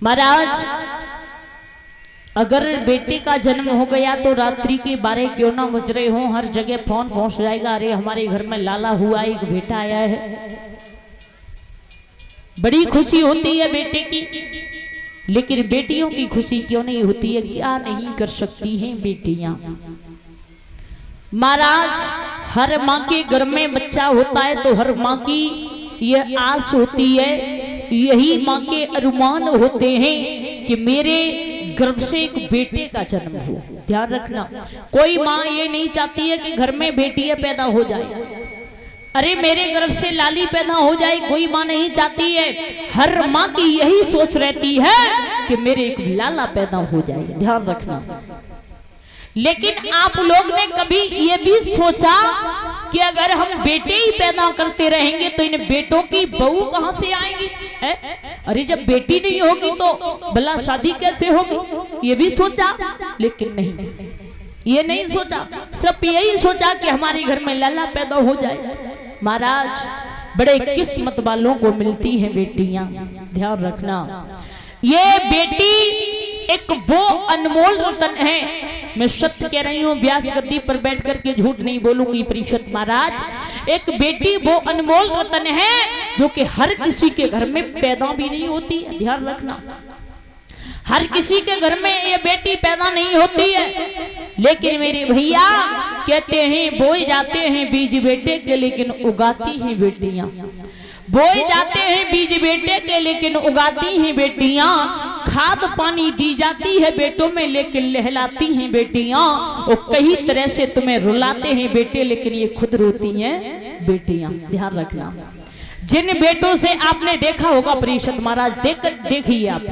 महाराज अगर बेटे का जन्म हो गया तो रात्रि के 12 क्यों ना बज रहे हो, हर जगह फोन पहुंच जाएगा, अरे हमारे घर में लाला हुआ, एक बेटा आया है। बड़ी खुशी होती है बेटे की, लेकिन बेटियों की खुशी क्यों नहीं होती है? क्या नहीं कर सकती हैं बेटियां। महाराज हर माँ के घर में बच्चा होता है तो हर माँ की यह आस होती है, यही माँ के अरमान होते हैं कि मेरे गर्भ से एक बेटे का जन्म हो। ध्यान रखना, कोई माँ ये नहीं चाहती है कि घर में बेटियां पैदा हो जाए, अरे मेरे गर्भ से लाली पैदा हो जाए, कोई माँ नहीं चाहती है। हर माँ की यही सोच रहती है कि मेरे एक लाला पैदा हो जाए। ध्यान रखना। लेकिन आप लोग ने कभी ये भी सोचा कि अगर हम बेटे ही पैदा करते रहेंगे तो इन बेटों की बहू कहां से आएंगी? है? अरे जब बेटी नहीं होगी तो भला शादी कैसे होगी? ये भी सोचा, लेकिन नहीं, ये नहीं सोचा, सिर्फ यही सोचा कि हमारे घर में लाला पैदा हो जाए। महाराज बड़े किस्मत वालों को मिलती हैं बेटियां। ध्यान रखना, ये बेटी एक वो अनमोल रतन है। मैं सत्य कह रही हूँ, व्यास गद्दी पर बैठ करके झूठ नहीं बोलूंगी परिषद महाराज। एक बेटी वो अनमोल रतन है जो कि हर किसी के घर में पैदा भी नहीं होती है। ध्यान रखना, हर किसी के घर में ये बेटी पैदा नहीं होती है, लेकिन मेरे भैया कहते हैं बोए जाते हैं बीज बेटे के लेकिन उगाती हैं बेटियां। बोए जाते हैं बीज बेटे के लेकिन उगाती हैं बेटियां। खाद पानी दी जाती है बेटों में लेकिन लहलाती हैं बेटियां। और कई तरह से तुम्हें रुलाते हैं बेटे लेकिन ये खुद रोती हैं बेटियां। ध्यान रखना, जिन बेटों से आपने देखा होगा परिषद महाराज, देखिए आप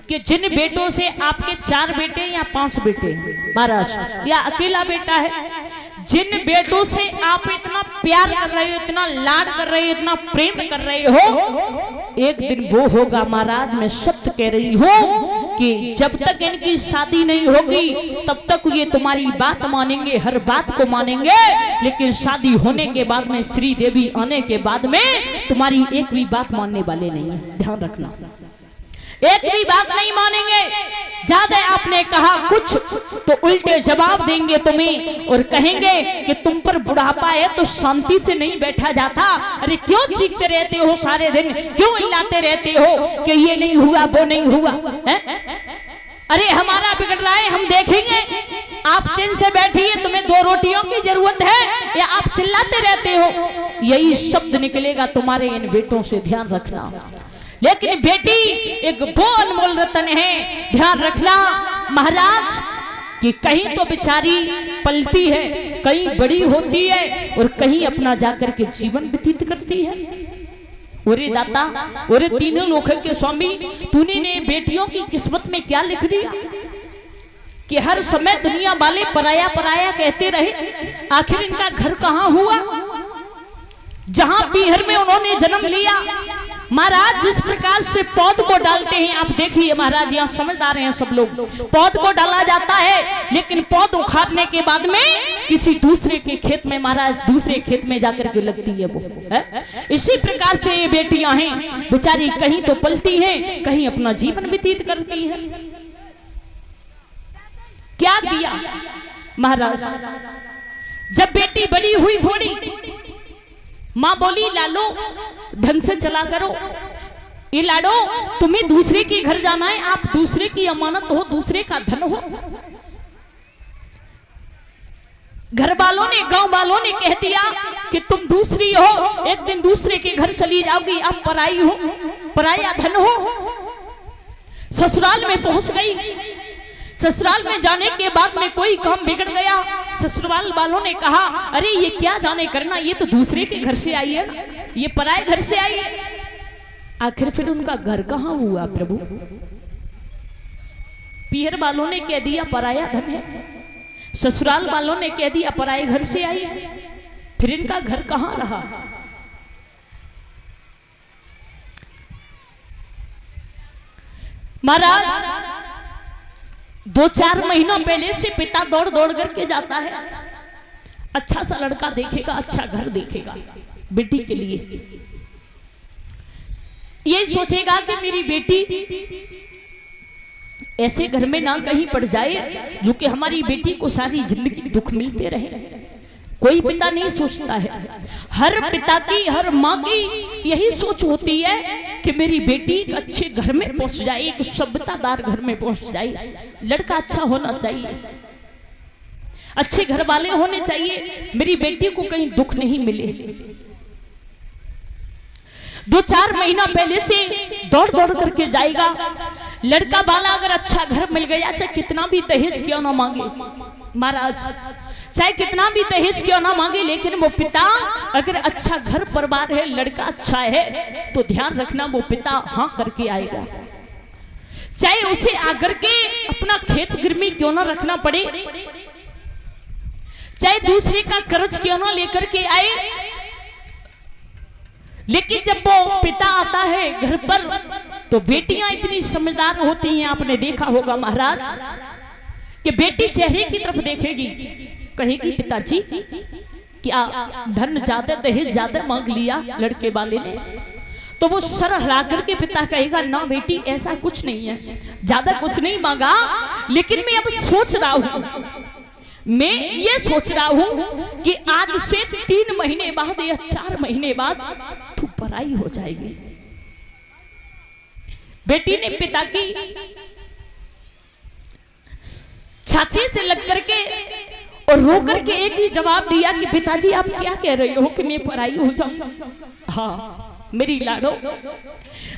कि जिन बेटों से आपके 4 बेटे या 5 बेटे महाराज या अकेला बेटा है, जिन बेटों से आप इतना प्यार कर रहे हो, इतना लाड कर रहे हो, इतना प्रेम कर रहे हो, एक दिन वो होगा महाराज। मैं सत्य कह रही हूँ कि जब तक इनकी शादी नहीं होगी तब तक ये तुम्हारी बात मानेंगे, हर बात को मानेंगे, लेकिन शादी होने के बाद में, श्री देवी आने के बाद में तुम्हारी एक भी बात मानने वाले नहीं है। ध्यान रखना, एक भी बात नहीं मानेंगे। ज्यादा आपने कहा कुछ तो उल्टे जवाब देंगे तुम्हें और कहेंगे कि तुम पर बुढ़ापा है तो शांति से नहीं बैठा जाता, अरे क्यों चीखते रहते हो सारे दिन, क्यों चिल्लाते रहते हो कि ये नहीं हुआ वो नहीं हुआ है? अरे हमारा बिगड़ रहा है, हम देखेंगे, आप चैन से बैठिए, तुम्हें 2 रोटियों की जरूरत है या आप चिल्लाते रहते हो? यही शब्द निकलेगा तुम्हारे इन बेटों से। ध्यान रखना, लेकिन बेटी एक वो अनमोल रतन है। ध्यान रखना महाराज कि कहीं तो बेचारी पलती है, कहीं बड़ी होती है और कहीं अपना जाकर के जीवन व्यतीत करती है। ओरे दाता, ओरे तीनों लोक के स्वामी, तूने ने बेटियों की किस्मत में क्या लिख दिया कि हर समय दुनिया वाले पराया पराया कहते रहे, आखिर इनका घर कहाँ हुआ? जहां पीहर में उन्होंने जन्म लिया। महाराज जिस प्रकार से पौध को डालते हैं, आप देखिए महाराज, यहाँ समझदार हैं सब लोग, पौध को डाला जाता है लेकिन पौध उखाड़ने के बाद में किसी दूसरे के खेत में, महाराज दूसरे खेत में जाकर के लगती है वो है? इसी प्रकार से ये बेटियां हैं बेचारी, कहीं तो पलती हैं, कहीं अपना जीवन व्यतीत करती है। क्या किया महाराज? जब बेटी बड़ी हुई थोड़ी, माँ बोली लालो ढंग से चला करो, ये लाडो तुम्हें दूसरे के घर जाना है, आप दूसरे की अमानत हो, दूसरे का धन हो। घर वालों ने, गांव वालों ने कह दिया कि तुम दूसरी हो, एक दिन दूसरे के घर चली जाओगी, आप पराई हो, पराया धन हो। ससुराल में पहुंच गई, ससुराल में जाने के बाद में कोई काम बिगड़ गया। ससुराल वालों ने कहा अरे ये क्या जाने करना, ये तो दूसरे के घर से आई है ना, ये पराए घर से आई है। आखिर फिर उनका घर कहाँ हुआ प्रभु? पीहर वालों ने कह दिया पराया धन है, ससुराल वालों ने कह दिया पराए घर से आई है, फिर इनका घर कहाँ रहा? महाराज 2-4 महीनों पहले से पिता दौड़ दौड़ करके जाता है, अच्छा सा लड़का देखेगा, अच्छा घर देखेगा बेटी के लिए। ये सोचेगा कि मेरी बेटी ऐसे घर में ना कहीं पड़ जाए जो कि हमारी बेटी को सारी जिंदगी दुख मिलते रहे। कोई पिता नहीं सोचता है। हर पिता की, हर माँ की यही सोच होती है कि मेरी बेटी एक अच्छे घर में पहुंच जाए, एक सभ्यतादार घर में पहुंच जाए, लड़का अच्छा होना चाहिए, अच्छे घर वाले होने चाहिए, मेरी बेटी को कहीं दुख नहीं मिले। 2-4 महीना पहले से दौड़ दौड़ करके जाएगा। लड़का वाला अगर अच्छा घर मिल गया, चाहे कितना भी दहेज क्यों ना मांगे महाराज, चाहे कितना भी दहेज क्यों ना मांगे, लेकिन वो पिता अगर अच्छा घर परिवार है, लड़का अच्छा है, तो ध्यान रखना वो पिता हाँ करके आएगा। चाहे उसे आकर के अपना खेत गिरवी क्यों ना रखना पड़े, चाहे दूसरे का कर्ज क्यों ना लेकर के आए, लेकिन जब वो पिता आता है घर पर तो बेटियां इतनी समझदार होती हैं। आपने देखा होगा महाराज कि बेटी चेहरे की तरफ देखेगी, कहेगी पिताजी क्या धन ज्यादा दहेज ज्यादा मांग लिया लड़के वाले ने, तो वो सर हिला करके पिता कहेगा ना बेटी ऐसा कुछ नहीं है, ज्यादा कुछ नहीं मांगा, लेकिन मैं अब सोच रहा हूं, मैं ये सोच रहा हूं कि आज से 3 महीने बाद या 4 महीने बाद तू पराई हो जाएगी। बेटी ने पिता की छाती से लग करके और रो करके एक ही जवाब दिया कि पिताजी आप क्या कह रहे हो कि मैं पराई हो जाऊं? हाँ मेरी लाडो,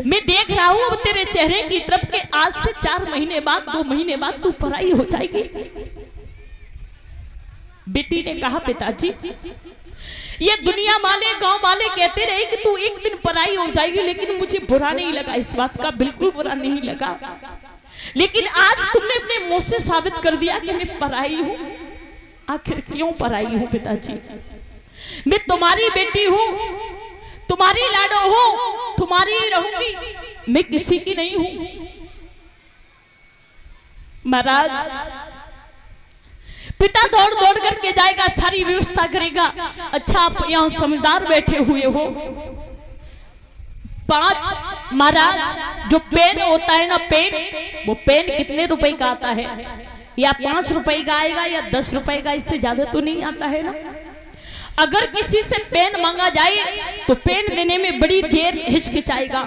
मैं देख रहा हूं अब तेरे चेहरे की तरफ के आज से 4 महीने बाद 2 महीने बाद तू पराई हो जाएगी। बेटी ने कहा पिताजी ये दुनिया वाले गांव वाले कहते रहे कि तू एक दिन पराई हो जाएगी, लेकिन मुझे बुरा नहीं लगा, इस बात का बिल्कुल बुरा नहीं लगा, लेकिन आज तुमने अपने मुंह से साबित कर दिया कि मैं पराई हूं। आखिर क्यों पराई हूं पिताजी? मैं तुम्हारी बेटी हूं, तुम्हारी लाडो हूं, तुम्हारी ही रहूंगी, मैं किसी की नहीं हूं। महाराज पिता दौड़ दौड़ करके जाएगा, सारी व्यवस्था करेगा। अच्छा आप यहाँ समझदार बैठे हुए हो, 5 महाराज जो पेन होता है ना, पेन, वो पेन कितने रुपए का आता है? या 5 रुपए का आएगा या 10 रुपए का, इससे ज्यादा तो नहीं आता है ना। अगर किसी से पेन मांगा जाए तो पेन देने में बड़ी देर हिचकिचाएगा,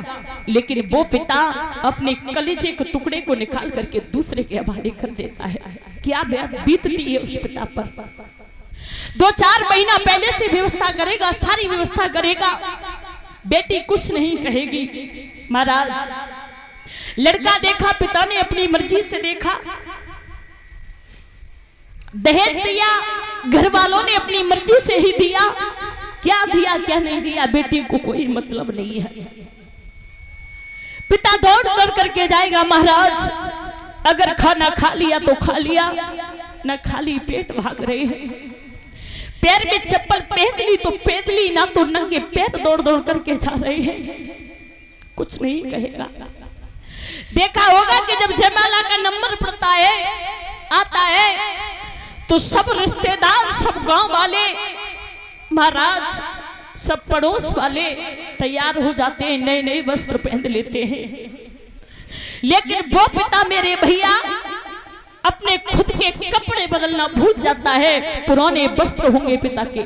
लेकिन वो पिता अपने कलेजे के टुकड़े को निकाल करके दूसरे के हवाले कर देता है। क्या बीतती है उस पिता पर। 2-4 महीना पहले से व्यवस्था करेगा, सारी व्यवस्था करेगा, बेटी कुछ नहीं कहेगी। महाराज लड़का देखा, पिता ने अपनी मर्जी से देखा, दहेज दिया, घर वालों ने अपनी मर्जी से ही दिया, क्या दिया क्या नहीं दिया बेटी को कोई मतलब नहीं है। पिता दौड़ दौड़ करके जाएगा। महाराज अगर खाना खा लिया तो खा लिया, ना खाली पेट भाग रहे हैं, पैर में चप्पल पहन ली तो पहन ली, ना तो नंगे पैर दौड़ दौड़ करके जा रहे हैं, कुछ नहीं कहेगा। देखा होगा कि जब जयमाला का नंबर पड़ता है, आता है, तो सब रिश्तेदार, सब गांव वाले, महाराज सब पड़ोस वाले तैयार हो जाते हैं, नए नए वस्त्र पहन लेते हैं, लेकिन वो पिता मेरे भैया अपने खुद के कपड़े बदलना भूल जाता है। पुराने वस्त्र होंगे पिता के,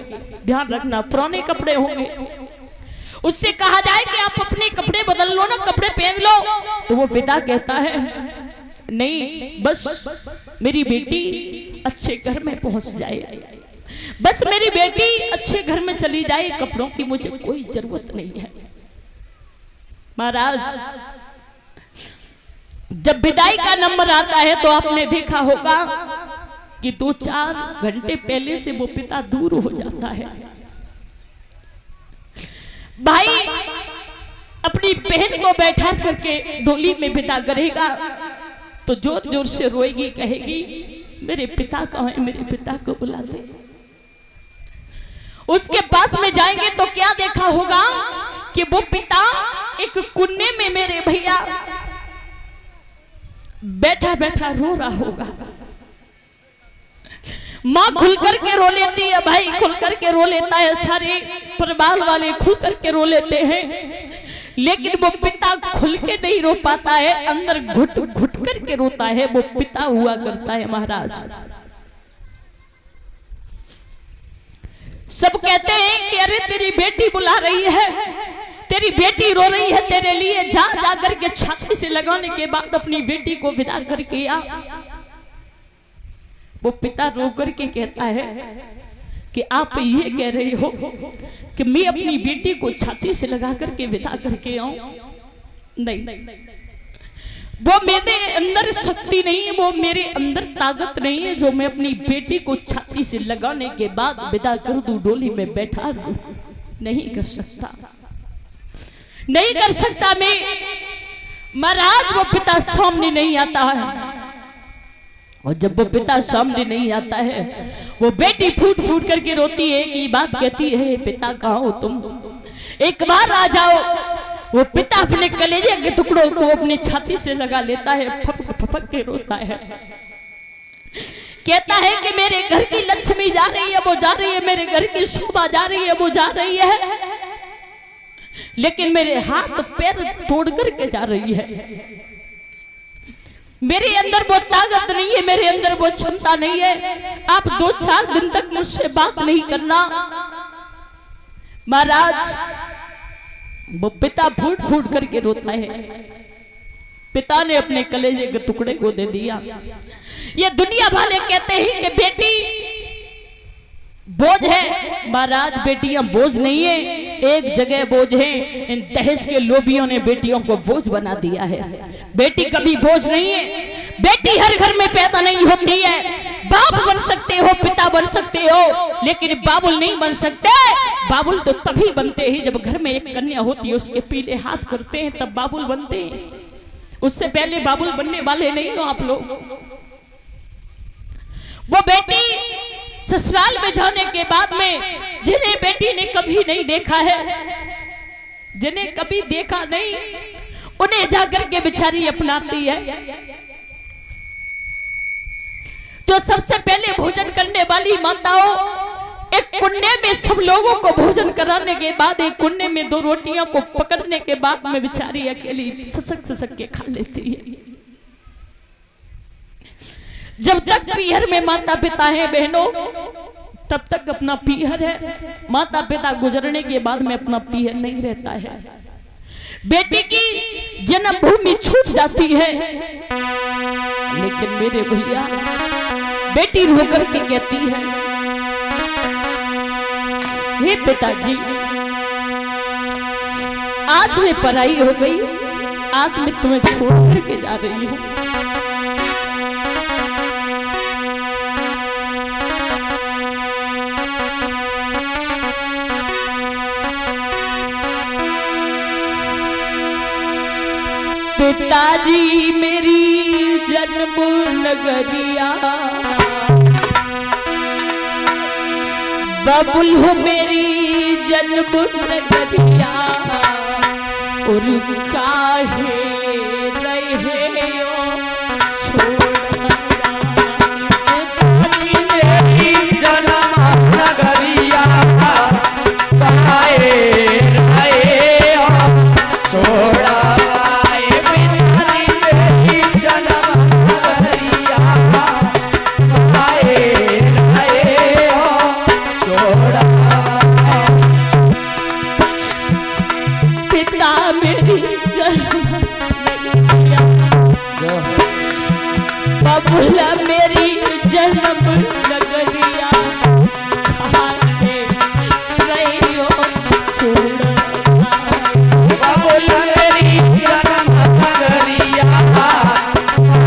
ध्यान रखना, पुराने कपड़े होंगे। उससे कहा जाए कि आप अपने कपड़े बदल लो ना, कपड़े पहन लो, तो वो पिता कहता है नहीं, बस मेरी बेटी अच्छे घर में पहुंच जाए, बस मेरी बेटी अच्छे घर में चली जाए, कपड़ों की मुझे कोई जरूरत नहीं है। महाराज जब विदाई का नंबर आता है तो आपने देखा होगा कि 2-4 घंटे पहले से वो पिता दूर हो जाता है। भाई अपनी बहन को बैठा करके डोली में विदा करेगा तो जोर जोर से रोएगी, कहेगी मेरे पिता कहाँ है, मेरे पिता को बुला दे। उसके पास में जाएंगे तो क्या देखा होगा कि वो पिता एक कुन्ने में मेरे भैया बैठा बैठा रो रहा होगा। माँ खुल करके रो लेती है, भाई खुल करके रो लेता है, सारे परिवार वाले खुल करके रो लेते हैं, लेकिन वो पिता खुल के नहीं रो पाता है, अंदर घुट घुट करके रोता है। वो पिता हुआ करता है महाराज। सब कहते हैं कि अरे तेरी बेटी बुला रही है, तेरी बेटी रो रही है तेरे लिए, जा जा करके छाती से लगाने के बाद अपनी बेटी को विदा करके आ। वो पिता रो करके कहता है कि आप ये कह रहे हो कि मैं अपनी बेटी को छाती से लगा करके विदा करके आऊं? नहीं, वो मेरे अंदर शक्ति नहीं है, वो मेरे अंदर ताकत नहीं है जो मैं अपनी बेटी को छाती से लगाने के बाद विदा कर दूं, डोली में बैठा दूं। नहीं कर सकता, नहीं कर सकता मैं। महाराज वो पिता सामने नहीं आता है, और जब वो पिता सामने नहीं आता है वो बेटी फूट फूट करके रोती है कि बात कहती है, पिता कहाँ हो तुम, एक बार आ जाओ। वो पिता अपने कलेजे के टुकड़ों को अपनी छाती से लगा लेता है, फपक फपक के रोता है, कहता है कि मेरे घर की लक्ष्मी जा रही है, वो जा रही है, मेरे घर की शोभा जा रही है, वो जा रही है, लेकिन मेरे हाथ पैर तोड़ करके जा रही है। मेरे अंदर वो ताकत नहीं है, मेरे अंदर वो क्षमता नहीं है। आप 2-4 दिन तक मुझसे बात नहीं करना। महाराज वो पिता फूट फूट करके रोता है। पिता ने अपने कलेजे के टुकड़े को दे दिया। ये दुनिया वाले कहते हैं कि बेटी बोझ है। महाराज बेटियां बोझ नहीं है, एक जगह बोझ है, इन दहेज के लोभियों ने बेटियों को बोझ बना दिया है। बेटी कभी बोझ नहीं है, बेटी हर घर में पैदा नहीं होती है। बाप बन सकते हो, पिता बन सकते हो, लेकिन बाबुल नहीं बन सकते। बाबुल तो तभी बनते हैं जब घर में एक कन्या होती है, उसके पीले हाथ करते हैं तब बाबुल बनते हैं। उससे पहले बाबुल बनने वाले नहीं हो आप लोग। वो बेटी ससुराल में जाने के बाद में जिन्हें बेटी ने कभी नहीं देखा है, जिन्हें कभी देखा नहीं, उन्हें जाकर के बेचारी अपनाती है। तो सबसे पहले भोजन करने वाली माताओं एक कुंडे में सब लोगों को भोजन कराने के बाद एक कुंडे में 2 रोटियों को पकड़ने के बाद में बेचारी अकेली ससक ससक के खा लेती है। जब तक पीहर में माता पिता है बहनों, तब तक अपना पीहर है। माता पिता गुजरने के बाद में अपना पीहर नहीं रहता है। बेटी की जन्मभूमि छूट जाती है, लेकिन मेरे भैया बेटी रो करके कहती है, हे पिताजी आज मैं पराई हो गई, आज मैं तुम्हें छोड़ करके जा रही हूँ। पिताजी मेरी जन्म नगरिया, बबुल हो मेरी जन्म नगरिया, और काहे रहे हो छोड़ा। पिताजी मेरी जन्म नगरिया, काहे रहे हो छोड़ा। बबुला मेरी जन्म नगरिया, खाके रही हो छोड़ा। बबुला मेरी जन्म नगरिया,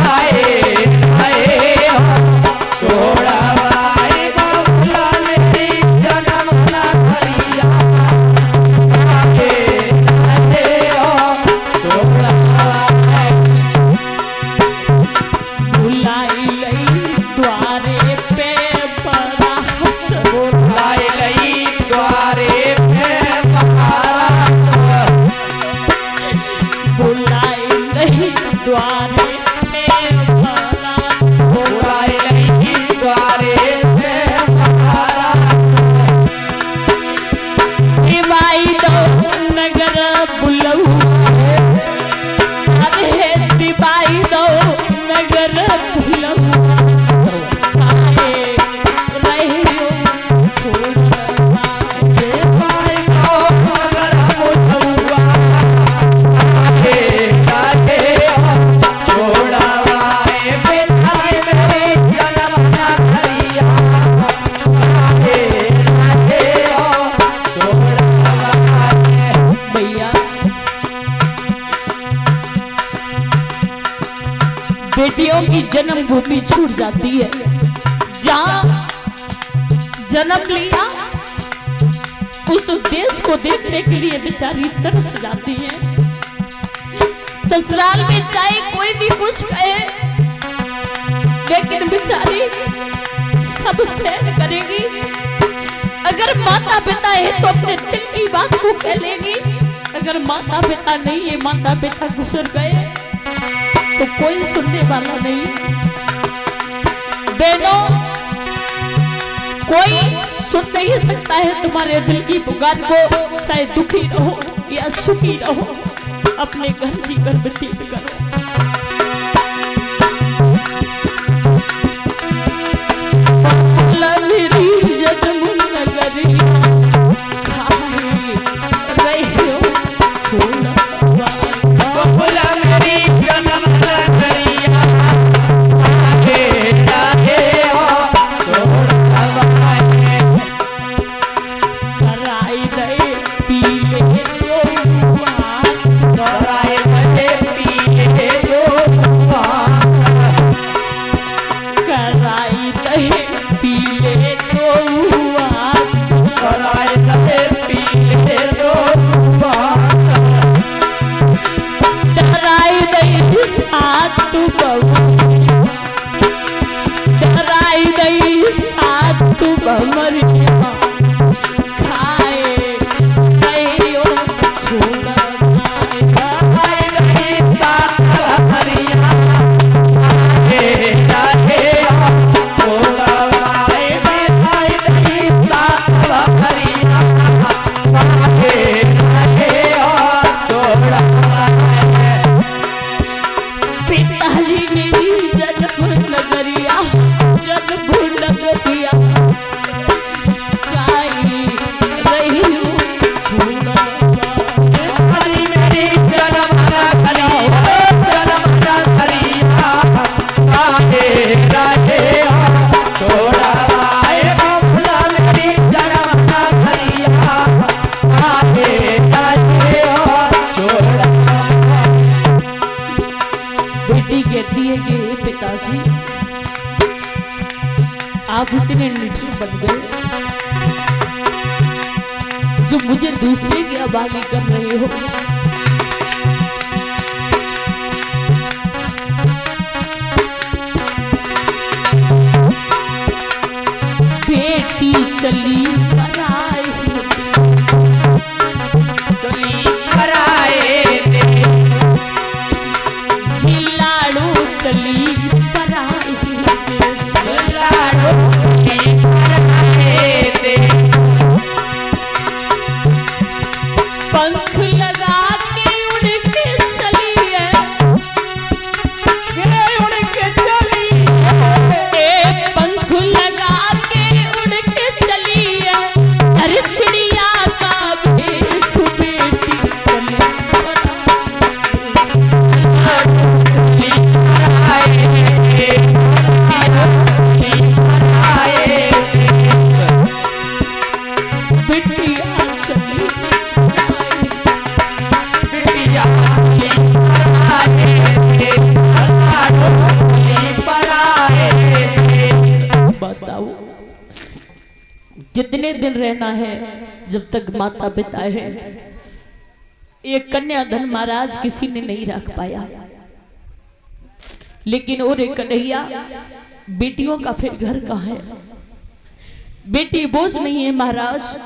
खाए खाए हो छोड़ा। बबुला मेरी जन्म नगरिया, खाए खाए हो छोड़ा। बुलाई गई द्वारे पे बारात, बुलाई गई द्वारे पे बारात, बुलाई गई द्वारे पे बारात, बुलाई गई द्वारे पे बारात। दिवाई दो नगर बुलऊ बेटियों की जन्मभूमि छूट जाती है। जहां जन्म लिया उस देश को देखने के लिए बेचारी तरस जाती है। ससुराल में चाहे कोई भी कुछ कहे, लेकिन बेचारी सब सहन करेगी। अगर माता पिता है तो अपने दिल की बात को कह लेगी। अगर माता पिता नहीं है, माता पिता गुजर गए तो कोई सुनने वाला नहीं। बहनों, कोई सुन नहीं सकता है तुम्हारे दिल की पुकार को। चाहे दुखी रहो या सुखी रहो, अपने घर जीवन व्यतीत करो। आप इतने निठुर बन गए जो मुझे दूसरे की अबाली कर रहे हो। बेटी चली पराए जिलाड़ू चली जितने दिन रहना है जब तक माता पिता है। ये कन्याधन महाराज किसी ने नहीं रख पाया, लेकिन और एक कन्हैया बेटियों का फिर घर कहाँ है। बेटी बोझ नहीं है महाराज,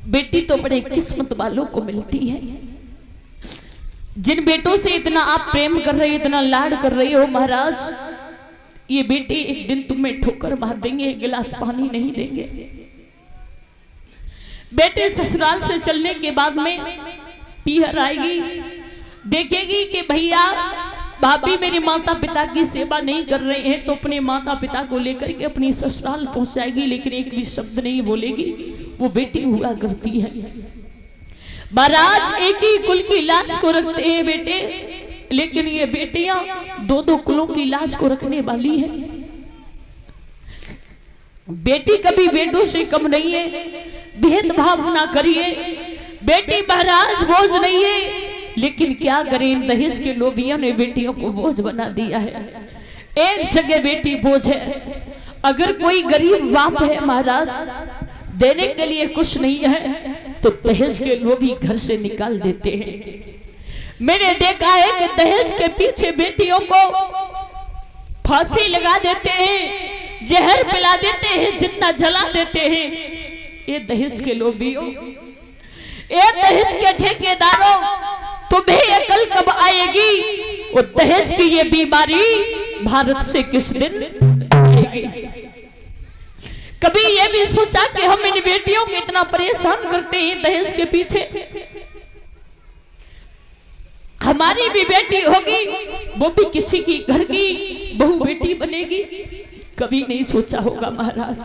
बेटी तो बड़े किस्मत वालों को मिलती है। जिन बेटों से इतना आप प्रेम कर रहे हो, इतना लाड कर रहे हो महाराज, ये बेटे एक दिन तुम्हें ठोकर मार देंगे, एक गिलास पानी नहीं देंगे। बेटे ससुराल से चलने के बाद में पीहर आएगी, देखेगी कि भैया भाभी मेरे माता पिता की सेवा नहीं कर रहे हैं, तो अपने माता पिता को लेकर के अपनी ससुराल पहुंच जाएगी, लेकिन एक भी शब्द नहीं बोलेगी। वो बेटी हुआ करती है महाराज, एक ही कुल की लाज को रखते हैं बेटे, लेकिन ये बेटियां दो दो कुलों की लाज को रखने वाली है। बेटी कभी बेटों से कम नहीं है, भेदभाव ना करिए। बेटी महाराज बोझ नहीं है, लेकिन क्या करें, दहेज के लोभियों ने बेटियों को बोझ बना दिया है। एक जगह बेटी बोझ है, अगर कोई गरीब बाप है महाराज देने के लिए कुछ नहीं है तो दहेज के लोभी घर से निकाल देते हैं। मैंने देखा है कि दहेज के पीछे बेटियों को फांसी लगा देते हैं, जहर पिला देते हैं, जितना जला देते हैं। ये दहेज के लोभियों, ये दहेज के ठेकेदारों, तुम्हें अकल कब आएगी? वो दहेज की ये बीमारी भारत से किस दिन आएगी? कभी ये भी सोचा कि हम इन बेटियों को इतना परेशान करते हैं दहेज के पीछे, हमारी भी बेटी होगी, वो भी किसी की घर की बहू बेटी बनेगी? कभी नहीं सोचा होगा महाराज।